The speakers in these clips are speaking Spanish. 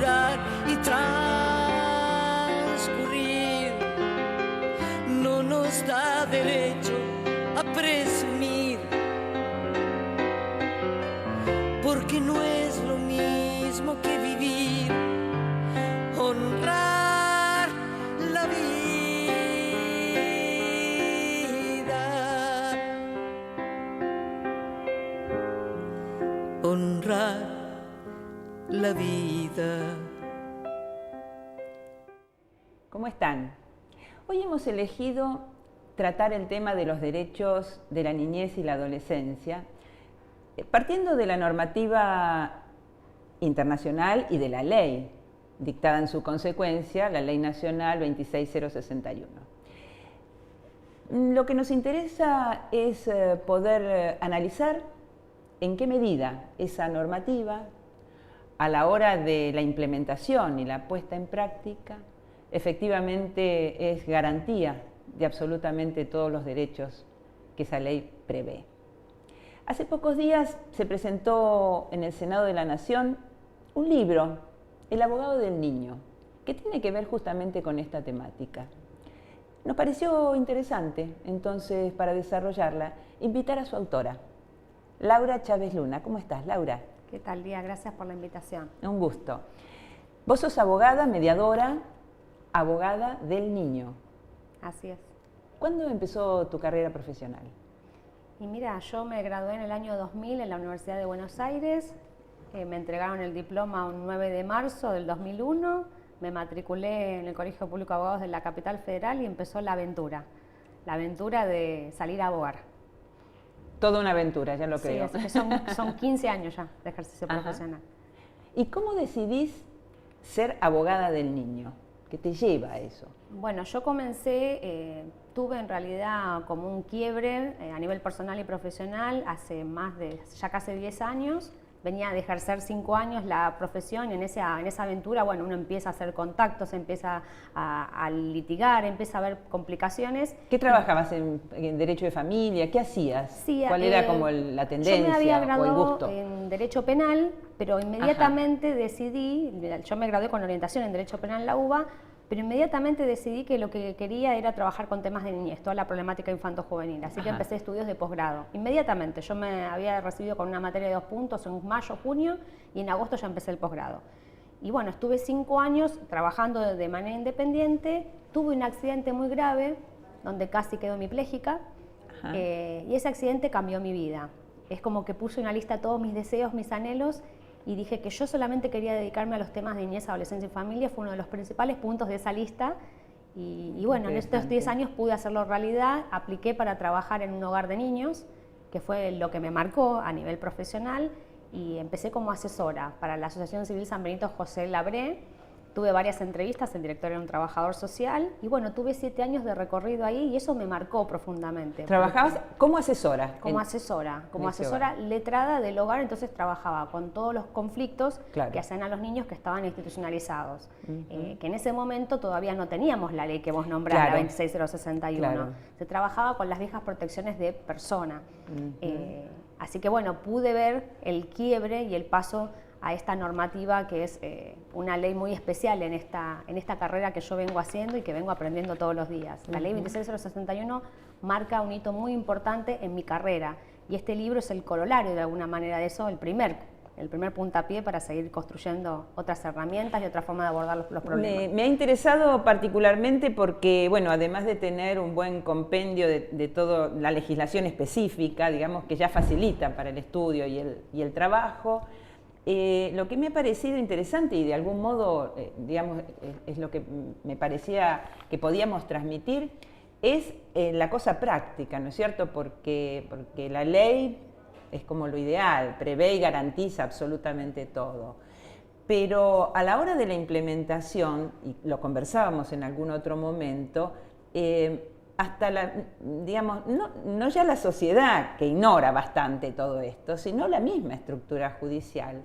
durar y transcurrir. No nos da derecho a presumir, porque no es lo mismo que vivir, honrar la vida, honrar la vida. ¿Cómo están? Hoy hemos elegido tratar el tema de los derechos de la niñez y la adolescencia, partiendo de la normativa internacional y de la ley, dictada en su consecuencia, la Ley Nacional 26061. Lo que nos interesa es poder analizar en qué medida esa normativa, a la hora de la implementación y la puesta en práctica, efectivamente es garantía de absolutamente todos los derechos que esa ley prevé. Hace pocos días se presentó en el Senado de la Nación un libro, El abogado del niño, que tiene que ver justamente con esta temática. Nos pareció interesante, entonces, para desarrollarla, invitar a su autora, Laura Chávez Luna. ¿Cómo estás, Laura? ¿Qué tal, Lía? Gracias por la invitación. Un gusto. Vos sos abogada, mediadora, abogada del niño. Así es. ¿Cuándo empezó tu carrera profesional? Y mira, yo me gradué en el año 2000 en la Universidad de Buenos Aires. Me entregaron el diploma un 9 de marzo del 2001. Me matriculé en el Colegio Público de Abogados de la Capital Federal y empezó la aventura de salir a abogar. Toda una aventura, ya lo creo. Sí, es que son 15 años ya de ejercicio profesional. ¿Y cómo decidís ser abogada del niño? ¿Qué te lleva a eso? Bueno, yo comencé, tuve en realidad como un quiebre a nivel personal y profesional hace ya casi 10 años. Venía de ejercer 5 años la profesión y en esa aventura, bueno, uno empieza a hacer contactos, empieza a litigar, empieza a ver complicaciones. ¿Qué trabajabas en derecho de familia? ¿Qué hacías? Sí, ¿Cuál era como la tendencia yo me había o el graduado gusto? en derecho penal, pero inmediatamente decidí, yo me gradué con orientación en derecho penal en la UBA, pero inmediatamente decidí que lo que quería era trabajar con temas de niñez, toda la problemática infanto-juvenil, así que empecé estudios de posgrado. Inmediatamente, yo me había recibido con una materia de 2 puntos en mayo, junio, y en agosto ya empecé el posgrado. Y bueno, estuve 5 años trabajando de manera independiente, tuve un accidente muy grave, donde casi quedó hemipléjica, y ese accidente cambió mi vida. Es como que puse una lista de todos mis deseos, mis anhelos, y dije que yo solamente quería dedicarme a los temas de niñez, adolescencia y familia, fue uno de los principales puntos de esa lista, y bueno, en estos 10 años pude hacerlo realidad, apliqué para trabajar en un hogar de niños, que fue lo que me marcó a nivel profesional, y empecé como asesora para la Asociación Civil San Benito José Labré. Tuve varias entrevistas, el director era un trabajador social, y bueno, tuve 7 años de recorrido ahí y eso me marcó profundamente. ¿Trabajabas como asesora? Como asesora letrada del hogar, entonces trabajaba con todos los conflictos que hacían a los niños que estaban institucionalizados, que en ese momento todavía no teníamos la ley que vos nombrás, la 26061. Se trabajaba con las viejas protecciones de persona. Así que bueno, pude ver el quiebre y el paso a esta normativa que es una ley muy especial en esta carrera que yo vengo haciendo y que vengo aprendiendo todos los días. La ley 26061 marca un hito muy importante en mi carrera y este libro es el corolario de alguna manera de eso, el primer puntapié para seguir construyendo otras herramientas y otra forma de abordar los problemas. Me ha interesado particularmente porque, bueno, además de tener un buen compendio de toda la legislación específica, digamos, que ya facilita para el estudio y el trabajo, lo que me ha parecido interesante y de algún modo, digamos, es lo que me parecía que podíamos transmitir, es la cosa práctica, ¿no es cierto? Porque la ley es como lo ideal, prevé y garantiza absolutamente todo. Pero a la hora de la implementación, y lo conversábamos en algún otro momento, hasta digamos, no ya la sociedad que ignora bastante todo esto, sino la misma estructura judicial.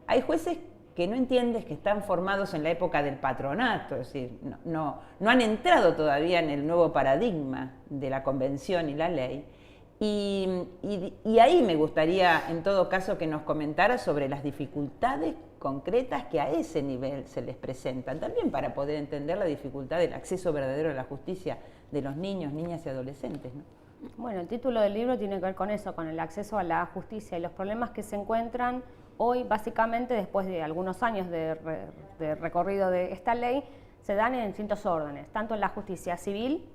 Hay jueces que no entiendes que están formados en la época del patronato, es decir, no han entrado todavía en el nuevo paradigma de la convención y la ley, Y ahí me gustaría, en todo caso, que nos comentara sobre las dificultades concretas que a ese nivel se les presentan, también para poder entender la dificultad del acceso verdadero a la justicia de los niños, niñas y adolescentes, ¿no? Bueno, el título del libro tiene que ver con eso, con el acceso a la justicia y los problemas que se encuentran hoy, básicamente, después de algunos años de recorrido de esta ley, se dan en distintos órdenes, tanto en la justicia civil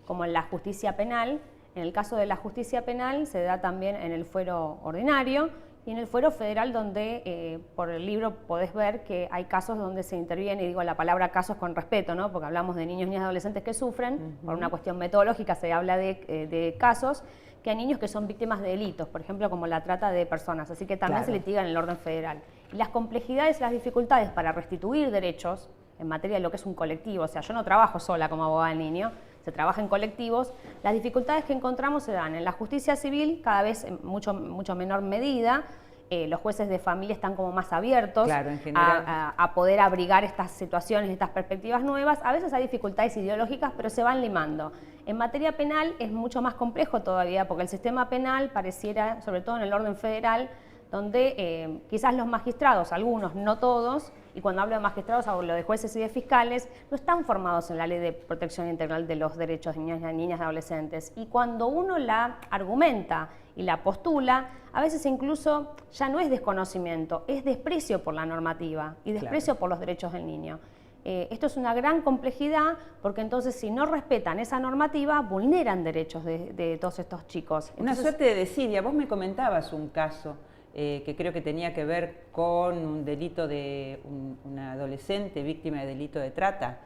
como en la justicia penal. En el caso de la justicia penal se da también en el fuero ordinario y en el fuero federal, donde por el libro podés ver que hay casos donde se interviene, y digo la palabra casos con respeto, ¿no? Porque hablamos de niños, niñas y adolescentes que sufren, por una cuestión metodológica se habla de casos, que hay niños que son víctimas de delitos, por ejemplo como la trata de personas, así que también se litiga en el orden federal. Y las complejidades, las dificultades para restituir derechos en materia de lo que es un colectivo, o sea, yo no trabajo sola como abogada del niño, se trabaja en colectivos, las dificultades que encontramos se dan en la justicia civil, cada vez en mucho menor medida. Los jueces de familia están como más abiertos a poder abrigar estas situaciones, estas perspectivas nuevas. A veces hay dificultades ideológicas, pero se van limando. En materia penal es mucho más complejo todavía, porque el sistema penal pareciera, sobre todo en el orden federal, donde quizás los magistrados, algunos, no todos, y cuando hablo de magistrados hablo de jueces y de fiscales, no están formados en la Ley de Protección Integral de los Derechos de Niñas y Adolescentes. Y cuando uno la argumenta y la postula, a veces incluso ya no es desconocimiento, es desprecio por la normativa y desprecio por los derechos del niño. Esto es una gran complejidad, porque entonces si no respetan esa normativa, vulneran derechos de todos estos chicos. Una suerte de desidia. Vos me comentabas un caso que creo que tenía que ver con un delito de una adolescente víctima de delito de trata.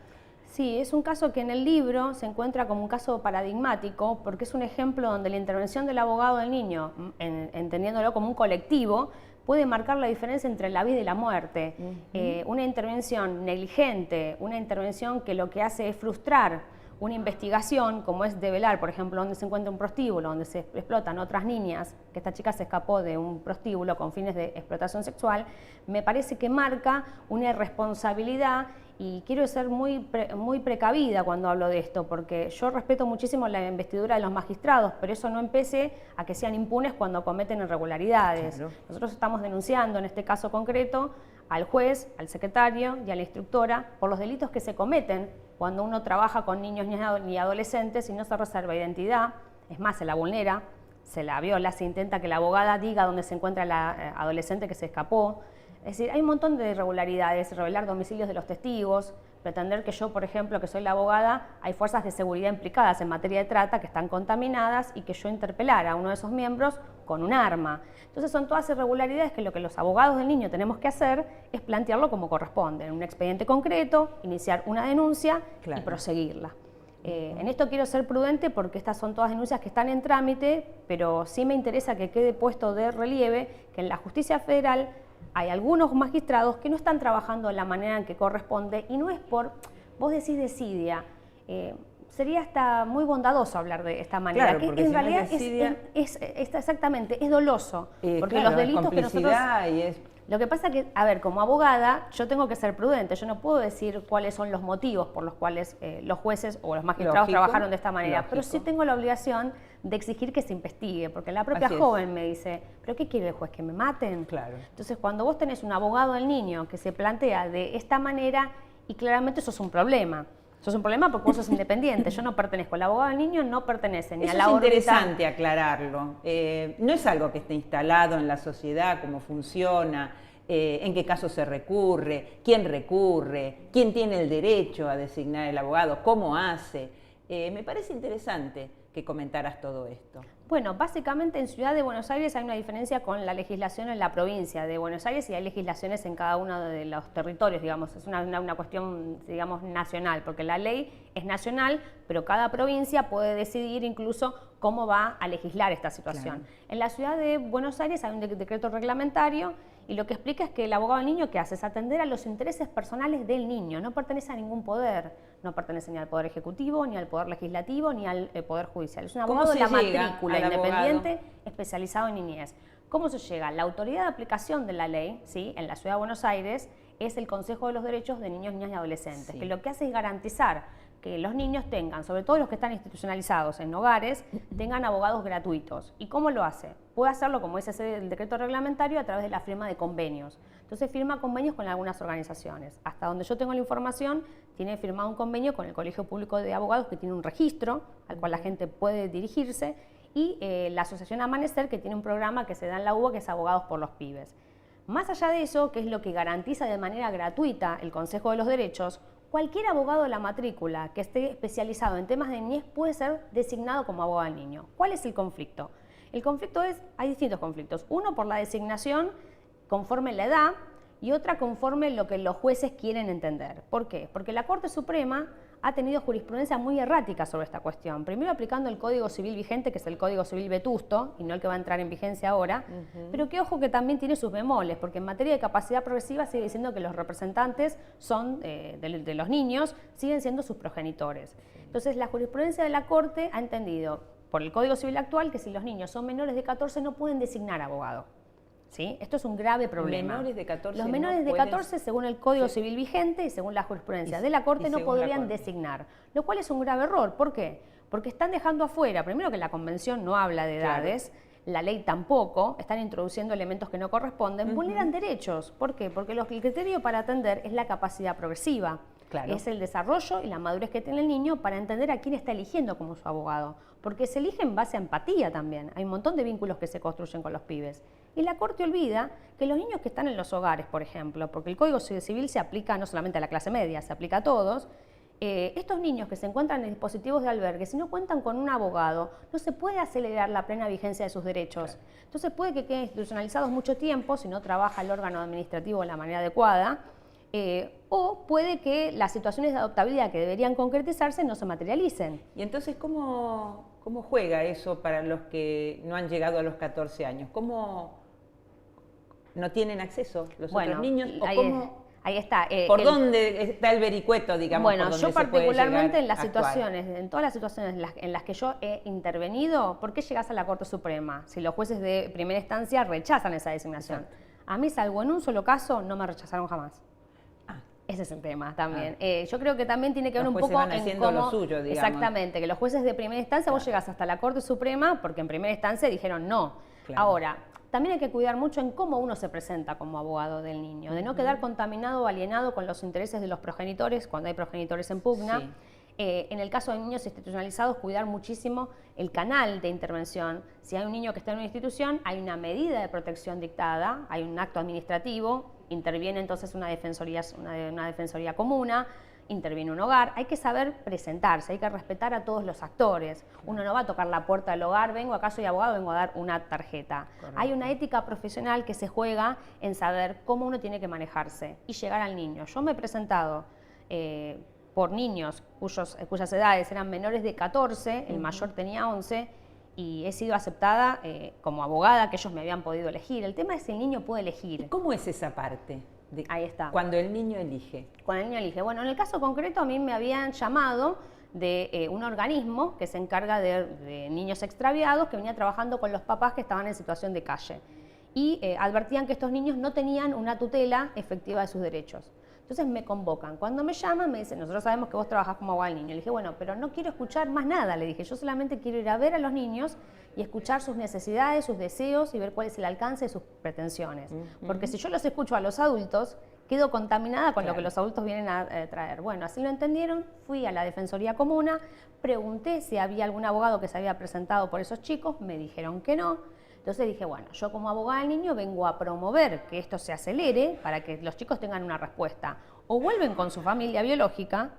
Sí, es un caso que en el libro se encuentra como un caso paradigmático, porque es un ejemplo donde la intervención del abogado del niño, entendiéndolo como un colectivo, puede marcar la diferencia entre la vida y la muerte. Una intervención negligente, una intervención que lo que hace es frustrar una investigación, como es develar, por ejemplo, donde se encuentra un prostíbulo, donde se explotan otras niñas, que esta chica se escapó de un prostíbulo con fines de explotación sexual, me parece que marca una irresponsabilidad, y quiero ser muy precavida cuando hablo de esto, porque yo respeto muchísimo la investidura de los magistrados, pero eso no empece a que sean impunes cuando cometen irregularidades. Claro. Nosotros estamos denunciando en este caso concreto al juez, al secretario y a la instructora por los delitos que se cometen cuando uno trabaja con niños y adolescentes y no se reserva identidad, es más, se la vulnera, se la viola, se intenta que la abogada diga dónde se encuentra la adolescente que se escapó. Es decir, hay un montón de irregularidades, revelar domicilios de los testigos, pretender que yo, por ejemplo, que soy la abogada, hay fuerzas de seguridad implicadas en materia de trata que están contaminadas y que yo interpelara a uno de esos miembros con un arma. Entonces son todas irregularidades que lo que los abogados del niño tenemos que hacer es plantearlo como corresponde, en un expediente concreto, iniciar una denuncia y proseguirla. En esto quiero ser prudente porque estas son todas denuncias que están en trámite, pero sí me interesa que quede puesto de relieve que en la justicia federal hay algunos magistrados que no están trabajando de la manera en que corresponde, y no es por, vos decís desidia, sería hasta muy bondadoso hablar de esta manera, claro, que en si realidad no es exactamente, es doloso, porque claro, los delitos que nosotros... Lo que pasa que, a ver, como abogada, yo tengo que ser prudente, yo no puedo decir cuáles son los motivos por los cuales los jueces o los magistrados trabajaron de esta manera, pero sí tengo la obligación de exigir que se investigue, porque la propia joven me dice, ¿pero qué quiere el juez? ¿Que me maten? Claro. Entonces, cuando vos tenés un abogado del niño que se plantea de esta manera, y claramente eso es un problema. Eso es un problema porque vos sos independiente, yo no pertenezco, el abogado del niño no pertenece ni a la órbita. Es interesante aclararlo, no es algo que esté instalado en la sociedad, cómo funciona, en qué caso se recurre, quién tiene el derecho a designar el abogado, cómo hace. Me parece interesante que comentaras todo esto. Bueno, básicamente en Ciudad de Buenos Aires hay una diferencia con la legislación en la provincia de Buenos Aires, y hay legislaciones en cada uno de los territorios, digamos, es una cuestión, digamos, nacional, porque la ley es nacional, pero cada provincia puede decidir incluso cómo va a legislar esta situación. Claro. En la Ciudad de Buenos Aires hay un decreto reglamentario, y lo que explica es que el abogado del niño, ¿qué hace? Es atender a los intereses personales del niño, no pertenece a ningún poder, no pertenece ni al Poder Ejecutivo, ni al Poder Legislativo, ni al Poder Judicial. Es un abogado de la matrícula independiente especializado en niñez. ¿Cómo se llega? La autoridad de aplicación de la ley, ¿sí?, en la Ciudad de Buenos Aires, es el Consejo de los Derechos de Niños, Niñas y Adolescentes, que lo que hace es garantizar que los niños tengan, sobre todo los que están institucionalizados en hogares, tengan abogados gratuitos. ¿Y cómo lo hace? Puede hacerlo, como dice el decreto reglamentario, a través de la firma de convenios. Entonces firma convenios con algunas organizaciones. Hasta donde yo tengo la información, tiene firmado un convenio con el Colegio Público de Abogados, que tiene un registro al cual la gente puede dirigirse, y la Asociación Amanecer, que tiene un programa que se da en la UBA, que es Abogados por los Pibes. Más allá de eso, que es lo que garantiza de manera gratuita el Consejo de los Derechos, cualquier abogado de la matrícula que esté especializado en temas de niñez puede ser designado como abogado del niño. ¿Cuál es el conflicto? El conflicto hay distintos conflictos. Uno por la designación conforme la edad y otra conforme lo que los jueces quieren entender. ¿Por qué? Porque la Corte Suprema ha tenido jurisprudencia muy errática sobre esta cuestión. Primero aplicando el Código Civil vigente, que es el Código Civil vetusto, y no el que va a entrar en vigencia ahora, pero que ojo que también tiene sus bemoles, porque en materia de capacidad progresiva sigue diciendo que los representantes son de los niños, siguen siendo sus progenitores. Entonces la jurisprudencia de la Corte ha entendido, por el Código Civil actual, que si los niños son menores de 14 no pueden designar abogado. ¿Sí? Esto es un grave problema. Menores de 14 los menores de 14, según el Código Civil vigente y según la jurisprudencia de la Corte, no podrían designar, lo cual es un grave error. ¿Por qué? Porque están dejando afuera, primero que la Convención no habla de edades, la ley tampoco, están introduciendo elementos que no corresponden, vulneran derechos. ¿Por qué? Porque el criterio para atender es la capacidad progresiva. Claro. Es el desarrollo y la madurez que tiene el niño para entender a quién está eligiendo como su abogado. Porque se elige en base a empatía también. Hay un montón de vínculos que se construyen con los pibes. Y la Corte olvida que los niños que están en los hogares, por ejemplo, porque el Código Civil se aplica no solamente a la clase media, se aplica a todos, estos niños que se encuentran en dispositivos de albergue, si no cuentan con un abogado, no se puede acelerar la plena vigencia de sus derechos. Claro. Entonces puede que queden institucionalizados mucho tiempo si no trabaja el órgano administrativo de la manera adecuada, o puede que las situaciones de adoptabilidad que deberían concretizarse no se materialicen. Y entonces, ¿cómo juega eso para los que no han llegado a los 14 años? ¿Cómo no tienen acceso los otros niños? Ahí está. ¿Por dónde está el vericueto, digamos? Bueno, yo particularmente en todas las situaciones en las que yo he intervenido, ¿por qué llegás a la Corte Suprema? Si los jueces de primera instancia rechazan esa designación. Exacto. A mí, salvo en un solo caso, no me rechazaron jamás. Ese es el tema también. Yo creo que también tiene que ver un poco van haciendo en cómo, lo suyo, digamos. Exactamente, que los jueces de primera instancia, vos llegás hasta la Corte Suprema porque en primera instancia dijeron no. Claro. Ahora, también hay que cuidar mucho en cómo uno se presenta como abogado del niño, de no quedar contaminado o alienado con los intereses de los progenitores cuando hay progenitores en pugna. Sí. En el caso de niños institucionalizados, cuidar muchísimo el canal de intervención. Si hay un niño que está en una institución, hay una medida de protección dictada, hay un acto administrativo, interviene entonces una defensoría comuna, interviene un hogar. Hay que saber presentarse, hay que respetar a todos los actores. Uno no va a tocar la puerta del hogar, vengo acá, soy abogado, vengo a dar una tarjeta. Correcto. Hay una ética profesional que se juega en saber cómo uno tiene que manejarse y llegar al niño. Yo me he presentado por niños cuyas edades eran menores de 14, el mayor tenía 11, y he sido aceptada como abogada que ellos me habían podido elegir. El tema es si el niño puede elegir. ¿Y cómo es esa parte? Ahí está. Cuando el niño elige. Cuando el niño elige. Bueno, en el caso concreto a mí me habían llamado de un organismo que se encarga de niños extraviados, que venía trabajando con los papás que estaban en situación de calle. Y advertían que estos niños no tenían una tutela efectiva de sus derechos. Entonces me convocan. Cuando me llaman me dicen, nosotros sabemos que vos trabajás como abogado del niño. Le dije, bueno, pero no quiero escuchar más nada. Le dije, yo solamente quiero ir a ver a los niños y escuchar sus necesidades, sus deseos y ver cuál es el alcance de sus pretensiones. Porque si yo los escucho a los adultos, quedo contaminada con lo que los adultos vienen a traer. Bueno, así lo entendieron. Fui a la Defensoría Comuna, pregunté si había algún abogado que se había presentado por esos chicos, me dijeron que no. Entonces dije, bueno, yo como abogada del niño vengo a promover que esto se acelere para que los chicos tengan una respuesta. O vuelven con su familia biológica,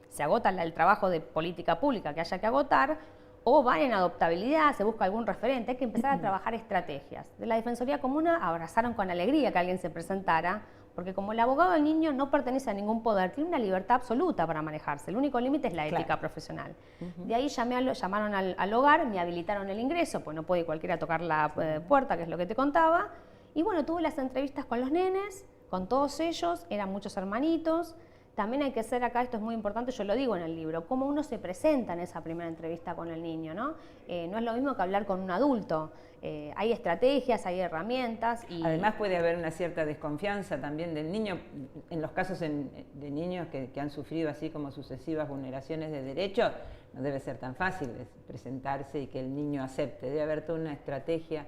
se agota el trabajo de política pública que haya que agotar, o van en adoptabilidad, se busca algún referente, hay que empezar a trabajar estrategias. De la Defensoría Comuna abrazaron con alegría que alguien se presentara, porque como el abogado del niño no pertenece a ningún poder, tiene una libertad absoluta para manejarse, el único límite es la ética profesional. De ahí llamaron al hogar, me habilitaron el ingreso, pues no puede cualquiera tocar la puerta, que es lo que te contaba, y bueno, tuve las entrevistas con los nenes, con todos ellos, eran muchos hermanitos, también hay que ser acá, esto es muy importante, yo lo digo en el libro, cómo uno se presenta en esa primera entrevista con el niño, ¿no? No es lo mismo que hablar con un adulto. Hay estrategias, hay herramientas. Y además puede haber una cierta desconfianza también del niño, en los casos de niños que han sufrido así como sucesivas vulneraciones de derechos, no debe ser tan fácil presentarse y que el niño acepte. Debe haber toda una estrategia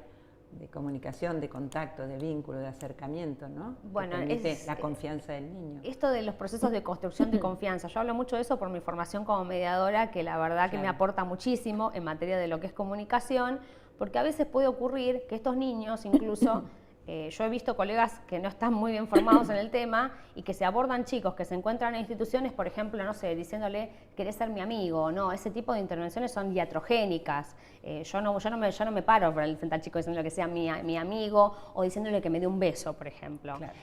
de comunicación, de contacto, de vínculo, de acercamiento, ¿no? Bueno, que permite la confianza del niño. Esto de los procesos de construcción de confianza, yo hablo mucho de eso por mi formación como mediadora, que la verdad que me aporta muchísimo en materia de lo que es comunicación, porque a veces puede ocurrir que estos niños incluso... yo he visto colegas que no están muy bien formados en el tema y que se abordan chicos que se encuentran en instituciones, por ejemplo, no sé, diciéndole, querés ser mi amigo, no, ese tipo de intervenciones son iatrogénicas. Yo no me paro frente al chico diciéndole que sea mi amigo o diciéndole que me dé un beso, por ejemplo. Claro.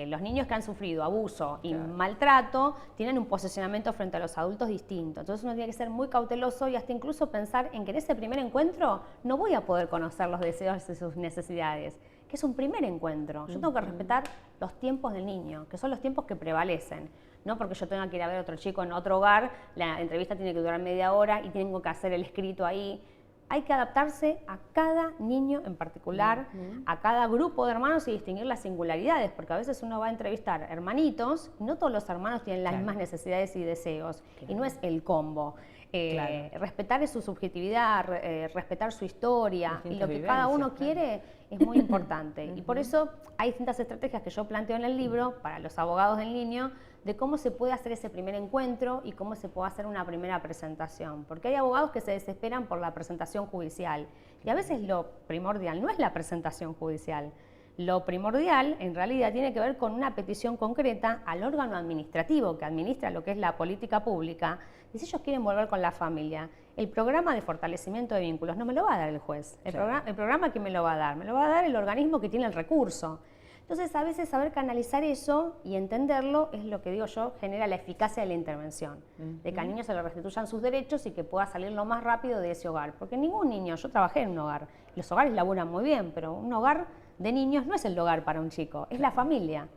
Los niños que han sufrido abuso y maltrato tienen un posicionamiento frente a los adultos distinto. Entonces uno tiene que ser muy cauteloso y hasta incluso pensar en que en ese primer encuentro no voy a poder conocer los deseos y sus necesidades, que es un primer encuentro. Yo tengo que respetar los tiempos del niño, que son los tiempos que prevalecen. No porque yo tenga que ir a ver a otro chico en otro hogar, la entrevista tiene que durar media hora y tengo que hacer el escrito ahí. Hay que adaptarse a cada niño en particular, a cada grupo de hermanos y distinguir las singularidades, porque a veces uno va a entrevistar hermanitos, no todos los hermanos tienen las mismas necesidades y deseos, y no es el combo. Respetar su subjetividad, respetar su historia y lo que cada uno quiere es muy importante. Y por eso hay distintas estrategias que yo planteo en el libro para los abogados del niño de cómo se puede hacer ese primer encuentro y cómo se puede hacer una primera presentación. Porque hay abogados que se desesperan por la presentación judicial y a veces lo primordial no es la presentación judicial. Lo primordial, en realidad, tiene que ver con una petición concreta al órgano administrativo que administra lo que es la política pública, y si ellos quieren volver con la familia. El programa de fortalecimiento de vínculos no me lo va a dar el juez. El programa ¿quién me lo va a dar? Me lo va a dar el organismo que tiene el recurso. Entonces, a veces saber canalizar eso y entenderlo es lo que digo yo, genera la eficacia de la intervención, de que al niño se le restituyan sus derechos y que pueda salir lo más rápido de ese hogar. Porque ningún niño, yo trabajé en un hogar, los hogares laburan muy bien, pero un hogar de niños no es el hogar para un chico, es la familia.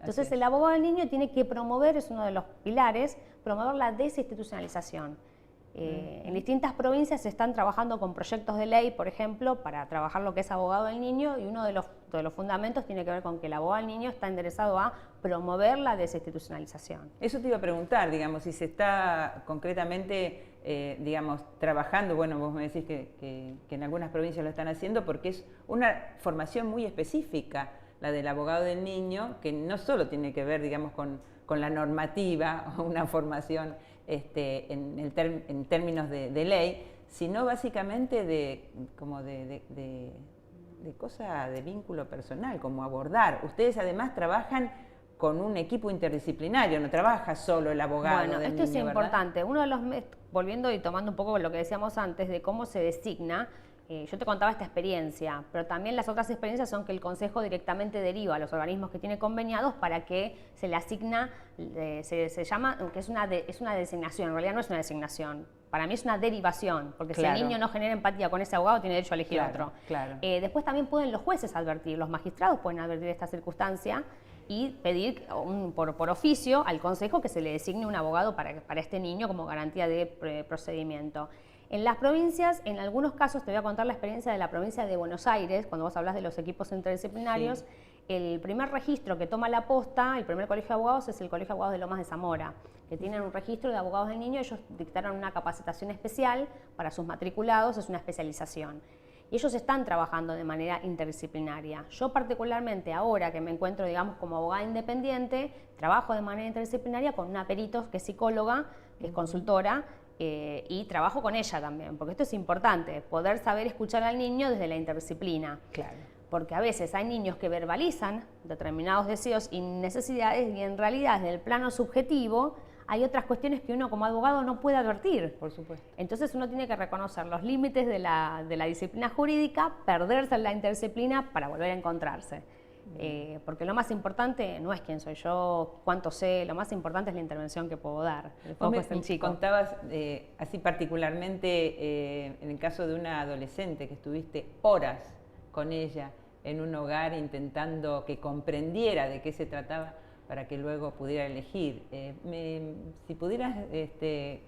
Entonces el abogado del niño tiene que promover, es uno de los pilares, promover la desinstitucionalización. En distintas provincias se están trabajando con proyectos de ley, por ejemplo, para trabajar lo que es abogado del niño, y uno de los fundamentos tiene que ver con que el abogado del niño está enderezado a promover la desinstitucionalización. Eso te iba a preguntar, digamos, si se está concretamente, digamos, trabajando, bueno, vos me decís que en algunas provincias lo están haciendo, porque es una formación muy específica, la del abogado del niño, que no solo tiene que ver, digamos, con la normativa o una formación en términos de ley, sino básicamente de cosa de vínculo personal, como abordar. Ustedes además trabajan con un equipo interdisciplinario, no trabaja solo el abogado del niño. Bueno, esto es importante. Uno de los, volviendo y tomando un poco lo que decíamos antes de cómo se designa, yo te contaba esta experiencia, pero también las otras experiencias son que el Consejo directamente deriva a los organismos que tiene conveniados para que se le asigna, se llama, que es una designación, en realidad no es una designación, para mí es una derivación, porque si el niño no genera empatía con ese abogado tiene derecho a elegir otro. Después también pueden los jueces advertir, los magistrados pueden advertir esta circunstancia y pedir por oficio al Consejo que se le designe un abogado para este niño como garantía de procedimiento. En las provincias, en algunos casos, te voy a contar la experiencia de la provincia de Buenos Aires, cuando vos hablas de los equipos interdisciplinarios, el primer registro que toma la posta, el primer colegio de abogados, es el Colegio de Abogados de Lomas de Zamora, que tienen un registro de abogados del niño. Ellos dictaron una capacitación especial para sus matriculados, es una especialización. Y ellos están trabajando de manera interdisciplinaria. Yo particularmente, ahora que me encuentro, digamos, como abogada independiente, trabajo de manera interdisciplinaria con una perito que es psicóloga, que es consultora, y trabajo con ella también, porque esto es importante, poder saber escuchar al niño desde la interdisciplina. Porque a veces hay niños que verbalizan determinados deseos y necesidades y en realidad desde el plano subjetivo hay otras cuestiones que uno como abogado no puede advertir. Por supuesto. Entonces uno tiene que reconocer los límites de la disciplina jurídica, perderse en la interdisciplina para volver a encontrarse. Porque lo más importante no es quién soy yo, cuánto sé, lo más importante es la intervención que puedo dar. El foco es el chico. Contabas así particularmente en el caso de una adolescente que estuviste horas con ella en un hogar intentando que comprendiera de qué se trataba para que luego pudiera elegir. Si pudieras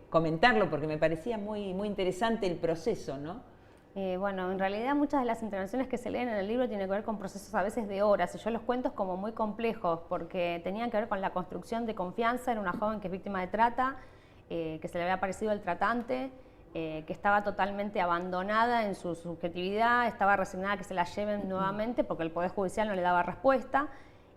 comentarlo, porque me parecía muy, muy interesante el proceso, ¿no? Bueno, en realidad muchas de las intervenciones que se leen en el libro tienen que ver con procesos a veces de horas, y yo los cuento como muy complejos, porque tenían que ver con la construcción de confianza. Era una joven que es víctima de trata, que se le había aparecido el tratante, que estaba totalmente abandonada en su subjetividad, estaba resignada a que se la lleven nuevamente porque el Poder Judicial no le daba respuesta.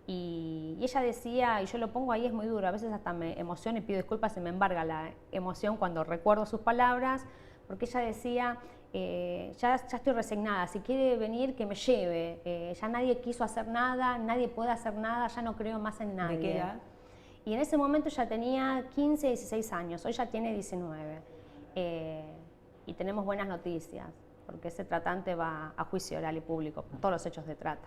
Y ella decía, y yo lo pongo ahí, es muy duro, a veces hasta me emociono y pido disculpas, se me embarga la emoción cuando recuerdo sus palabras, porque ella decía, ya estoy resignada, si quiere venir que me lleve, ya nadie quiso hacer nada, nadie puede hacer nada, ya no creo más en nadie. ¿De qué edad? Y en ese momento ya tenía 15, 16 años, hoy ya tiene 19. Y tenemos buenas noticias, porque ese tratante va a juicio oral y público por todos los hechos de trata.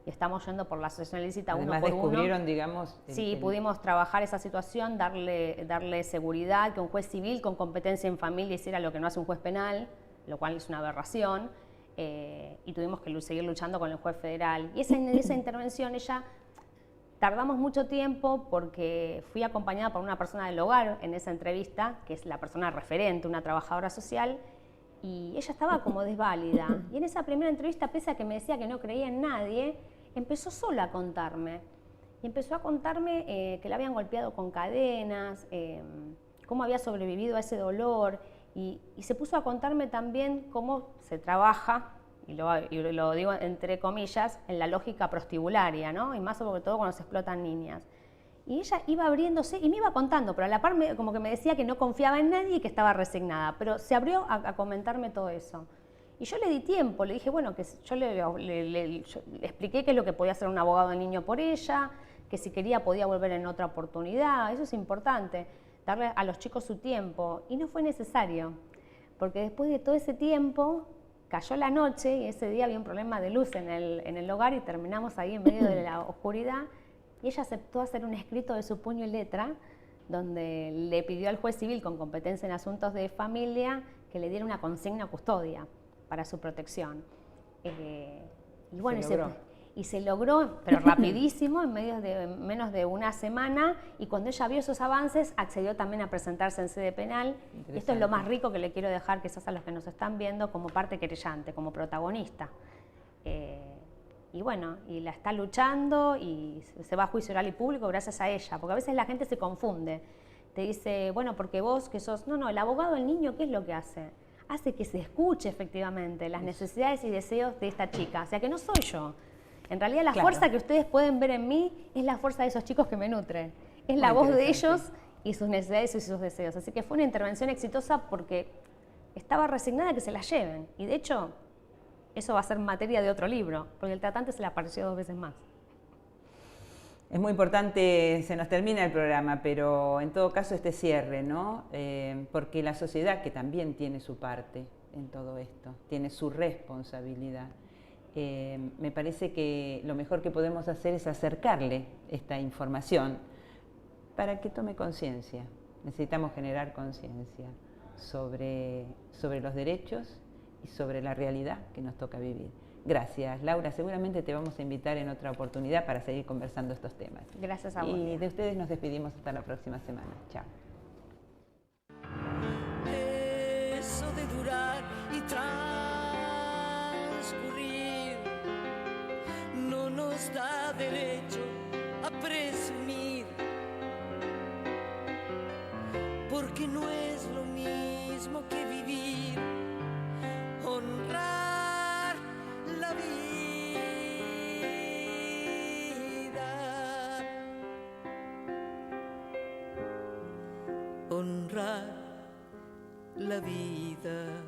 Y estamos yendo por la asociación ilícita uno por uno. Además descubrieron, digamos... Sí, pudimos trabajar esa situación, darle seguridad, que un juez civil con competencia en familia hiciera lo que no hace un juez penal, lo cual es una aberración, y tuvimos que seguir luchando con el juez federal. Y en esa intervención tardamos mucho tiempo porque fui acompañada por una persona del hogar en esa entrevista, que es la persona referente, una trabajadora social, y ella estaba como desválida. Y en esa primera entrevista, pese a que me decía que no creía en nadie, empezó sola a contarme. Y empezó a contarme que la habían golpeado con cadenas, cómo había sobrevivido a ese dolor, y se puso a contarme también cómo se trabaja, y lo digo entre comillas, en la lógica prostibularia, ¿no? Y más sobre todo cuando se explotan niñas. Y ella iba abriéndose y me iba contando, pero a la par como que me decía que no confiaba en nadie y que estaba resignada, pero se abrió a comentarme todo eso. Y yo le di tiempo, le dije, bueno, que yo le expliqué qué es lo que podía hacer un abogado del niño por ella, que si quería podía volver en otra oportunidad, eso es importante, darle a los chicos su tiempo. Y no fue necesario, porque después de todo ese tiempo cayó la noche y ese día había un problema de luz en el hogar y terminamos ahí en medio de la oscuridad, y ella aceptó hacer un escrito de su puño y letra donde le pidió al juez civil con competencia en asuntos de familia que le diera una consigna o custodia para su protección. Y bueno, se logró, pero rapidísimo, en menos de una semana, y cuando ella vio esos avances, accedió también a presentarse en sede penal. Y esto es lo más rico que le quiero dejar quizás a los que nos están viendo como parte querellante, como protagonista. Y bueno, y la está luchando y se va a juicio oral y público gracias a ella, porque a veces la gente se confunde. Te dice, bueno, porque vos que sos... No, el abogado del niño, ¿qué es lo que hace? Hace que se escuche efectivamente las necesidades y deseos de esta chica, o sea que no soy yo. En realidad la fuerza que ustedes pueden ver en mí es la fuerza de esos chicos que me nutren. Es la voz de ellos y sus necesidades y sus deseos. Así que fue una intervención exitosa porque estaba resignada a que se la lleven. Y de hecho, eso va a ser materia de otro libro, porque el tratante se le apareció 2 veces más. Es muy importante, se nos termina el programa, pero en todo caso este cierre, ¿no? Porque la sociedad, que también tiene su parte en todo esto, tiene su responsabilidad. Me parece que lo mejor que podemos hacer es acercarle esta información para que tome conciencia. Necesitamos generar conciencia sobre los derechos y sobre la realidad que nos toca vivir. Gracias, Laura. Seguramente te vamos a invitar en otra oportunidad para seguir conversando estos temas. Gracias a vos. Y de ustedes nos despedimos hasta la próxima semana. Chao. Eso de durar y transcurrir no nos da derecho a presumir, porque no es lo mismo que vivir, honrar la vida, honrar la vida.